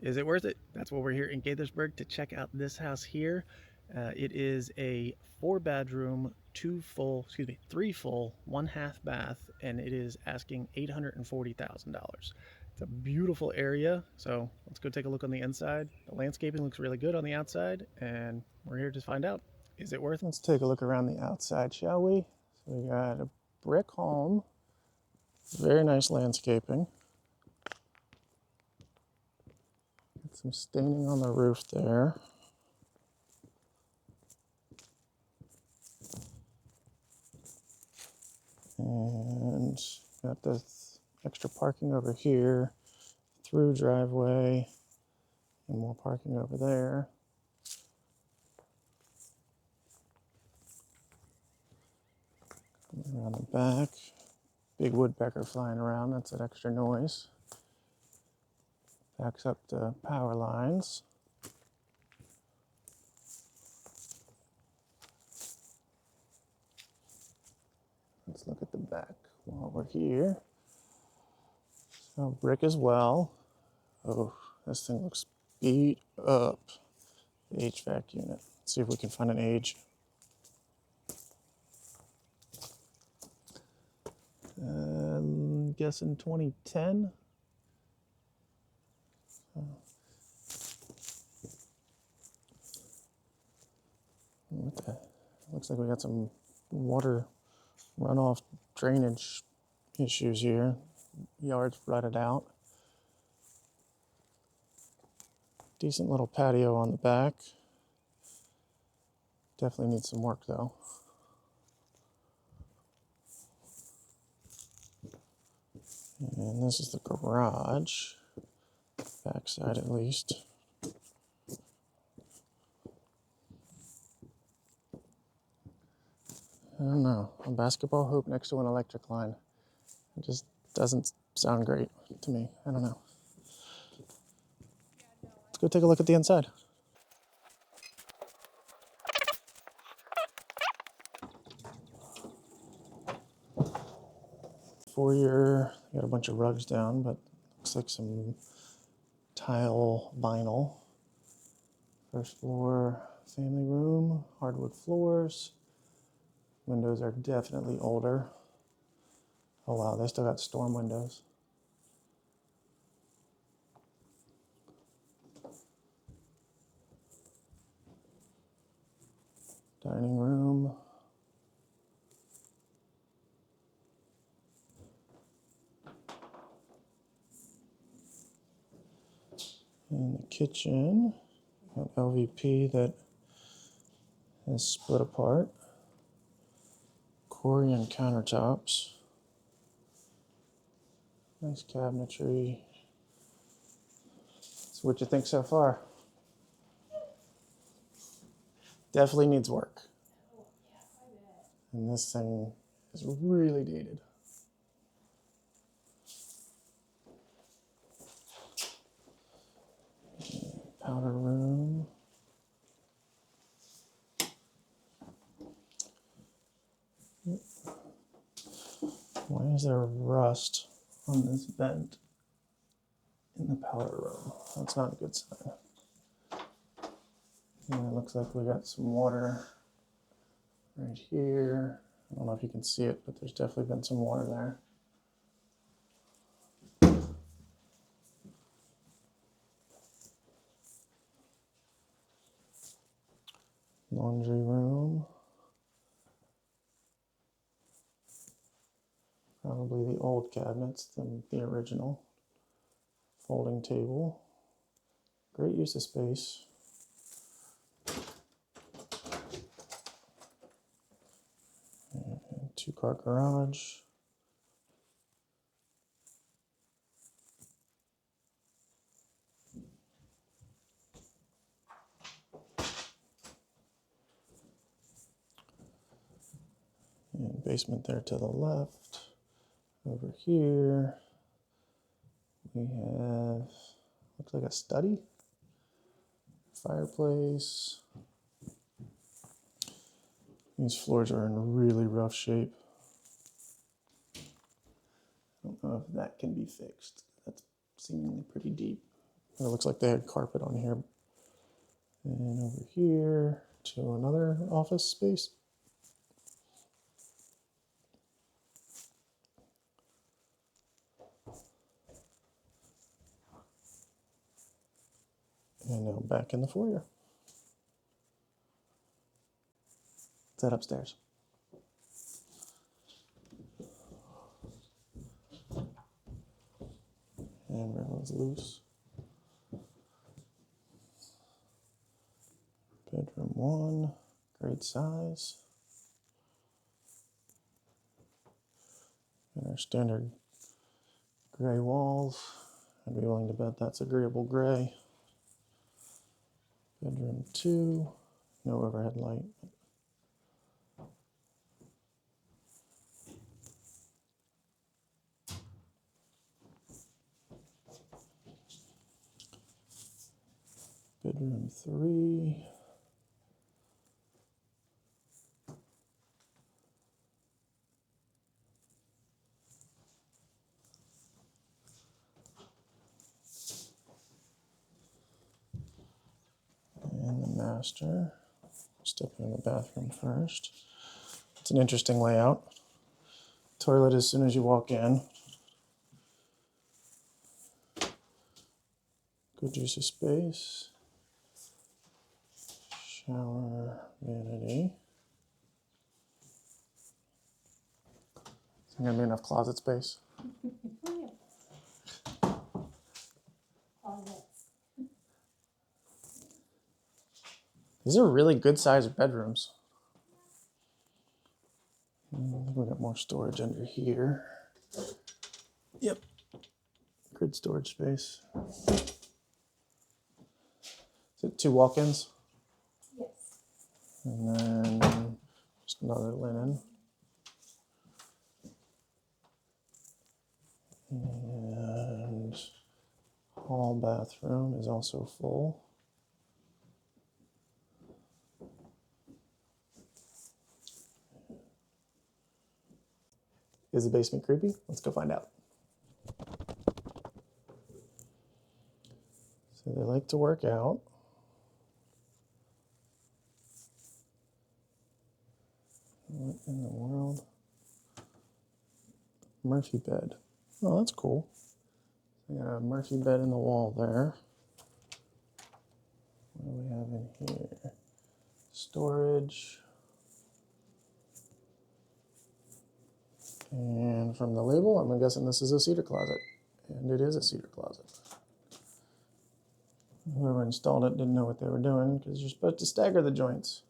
Is it worth it? That's why we're here in Gaithersburg to check out this house here. It is a 4 bedroom, three full, one half bath, and it is asking $840,000. It's a beautiful area, so let's go take a look on the inside. The landscaping looks really good on the outside, and we're here to find out, is it worth it? Let's take a look around the outside, shall we? So we got a brick home, very nice landscaping. Some staining on the roof there. And got this extra parking over here, through driveway, and more parking over there. Around the back, big woodpecker flying around, that's that extra noise. Backs up to power lines. Let's look at the back while we're here. So brick as well. Oh, this thing looks beat up. The HVAC unit. Let's see if we can find an age. I'm guessing 2010. Looks like we got some water runoff drainage issues here. Yard's rutted out. Decent little patio on the back. Definitely needs some work though. And this is the garage, backside at least. I don't know, a basketball hoop next to an electric line. It just doesn't sound great to me. I don't know. Let's go take a look at the inside. Foyer, got a bunch of rugs down, but looks like some tile vinyl. First floor, family room, hardwood floors. Windows are definitely older. Oh wow, they still got storm windows. Dining room. And the kitchen, got LVP that is split apart. Corian countertops. Nice cabinetry. So what you think so far? Definitely needs work. And this thing is really dated. Powder room. Why is there rust on this vent in the powder room? That's not a good sign. And it looks like we got some water right here. I don't know if you can see it, but there's definitely been some water there. Laundry room. Probably the old cabinets than the original. Folding table. Great use of space. And two-car garage. And basement there to the left. Over here, we have, looks like a study, fireplace. These floors are in really rough shape. I don't know if that can be fixed. That's seemingly pretty deep. It looks like they had carpet on here. And over here to another office space. And now back in the foyer. Is that upstairs? And railing's loose. Bedroom 1, great size. And our standard gray walls. I'd be willing to bet that's agreeable gray. Bedroom 2, no overhead light. Bedroom 3. And the master. Stepping in the bathroom first. It's an interesting layout. Toilet as soon as you walk in. Good use of space. Shower, vanity. Is there gonna be enough closet space? These are really good sized bedrooms. I think we got more storage under here. Yep. Good storage space. Is it 2 walk-ins? Yes. And then just another linen. And hall bathroom is also full. Is the basement creepy? Let's go find out. So they like to work out. What in the world? Murphy bed. Oh, that's cool. We got a Murphy bed in the wall there. What do we have in here? Storage. And from the label, I'm guessing this is a cedar closet. And it is a cedar closet. Whoever installed it didn't know what they were doing because you're supposed to stagger the joints.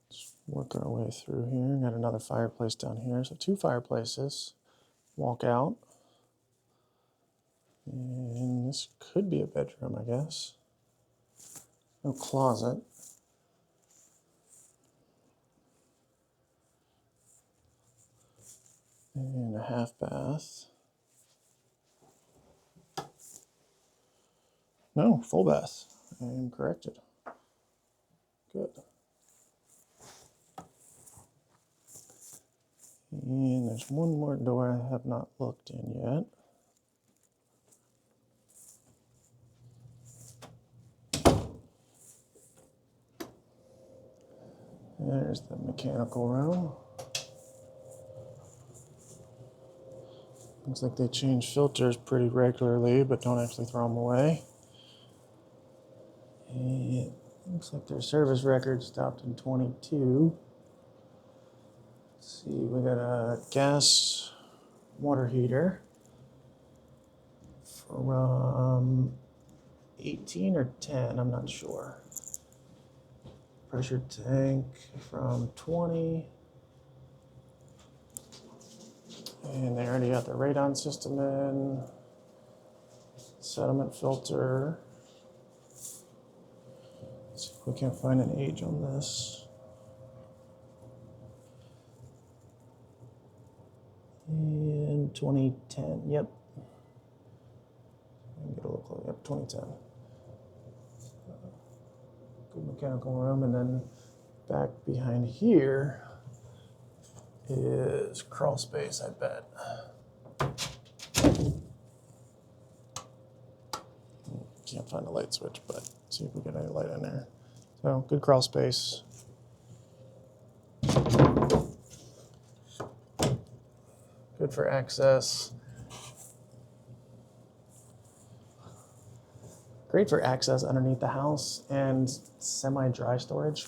Let's work our way through here. Got another fireplace down here. So 2 fireplaces. Walk out. And this could be a bedroom, I guess. No closet. And a half bath. No, full bath. I am corrected. Good. And there's one more door I have not looked in yet. There's the mechanical room. Looks like they change filters pretty regularly, but don't actually throw them away. And it looks like their service record stopped in 22. Let's see, we got a gas water heater from 18 or 10, I'm not sure. Pressure tank from 20. And they already got the radon system in. Sediment filter. Let's see if we can't find an age on this. In 2010, yep. Get a look, yep, 2010. Good mechanical room, and then back behind here is crawl space, I bet. Can't find a light switch, but see if we get any light in there. So good crawl space. Good for access. Great for access underneath the house and semi-dry storage.